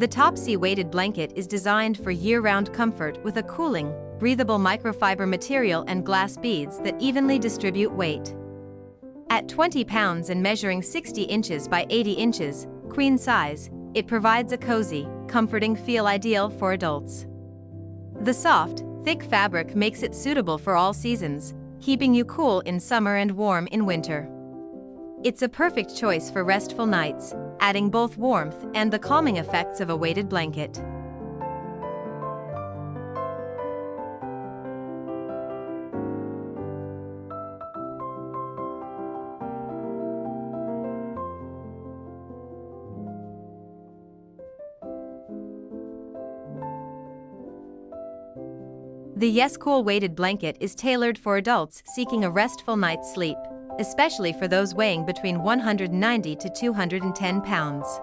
The Topcee weighted blanket is designed for year-round comfort with a cooling, breathable microfiber material and glass beads that evenly distribute weight. At 20 pounds and measuring 60 inches by 80 inches, queen size, it provides a cozy, comforting feel ideal for adults. The soft, thick fabric makes it suitable for all seasons, keeping you cool in summer and warm in winter. It's a perfect choice for restful nights, adding both warmth and the calming effects of a weighted blanket. The yescool weighted blanket is tailored for adults seeking a restful night's sleep, especially for those weighing between 190 to 210 pounds.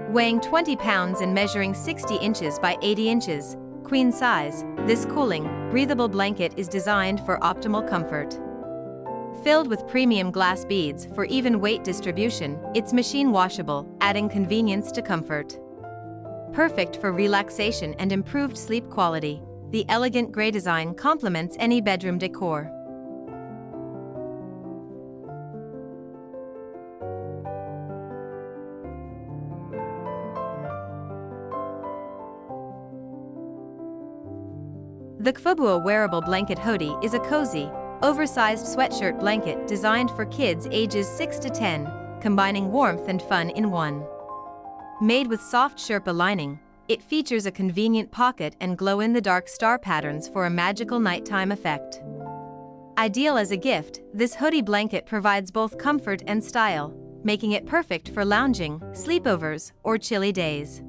Weighing 20 pounds and measuring 60 inches by 80 inches, queen size, this cooling, breathable blanket is designed for optimal comfort. Filled with premium glass beads for even weight distribution, it's machine washable, adding convenience to comfort. Perfect for relaxation and improved sleep quality, the elegant gray design complements any bedroom decor. The KFUBUO Wearable Blanket Hoodie is a cozy, oversized sweatshirt blanket designed for kids ages 6 to 10, combining warmth and fun in one. Made with soft Sherpa lining, it features a convenient pocket and glow-in-the-dark star patterns for a magical nighttime effect. Ideal as a gift, this hoodie blanket provides both comfort and style, making it perfect for lounging, sleepovers, or chilly days.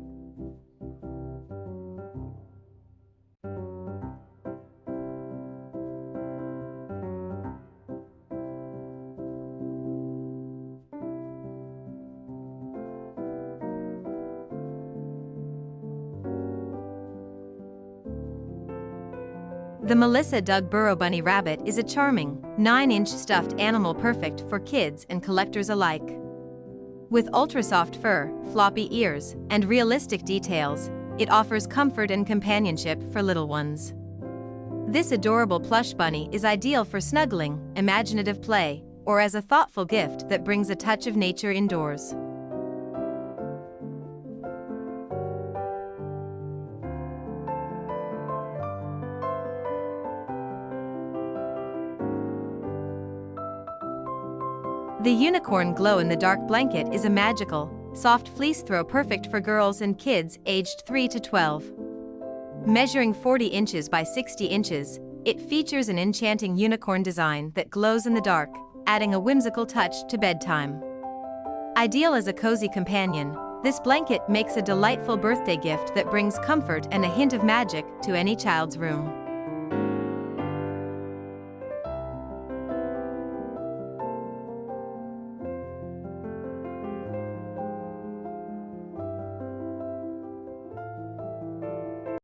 The Melissa Doug Burrow Bunny Rabbit is a charming, 9-inch stuffed animal perfect for kids and collectors alike. With ultra-soft fur, floppy ears, and realistic details, it offers comfort and companionship for little ones. This adorable plush bunny is ideal for snuggling, imaginative play, or as a thoughtful gift that brings a touch of nature indoors. The unicorn glow-in-the-dark blanket is a magical, soft fleece throw perfect for girls and kids aged 3 to 12. Measuring 40 inches by 60 inches, it features an enchanting unicorn design that glows in the dark, adding a whimsical touch to bedtime. Ideal as a cozy companion, this blanket makes a delightful birthday gift that brings comfort and a hint of magic to any child's room.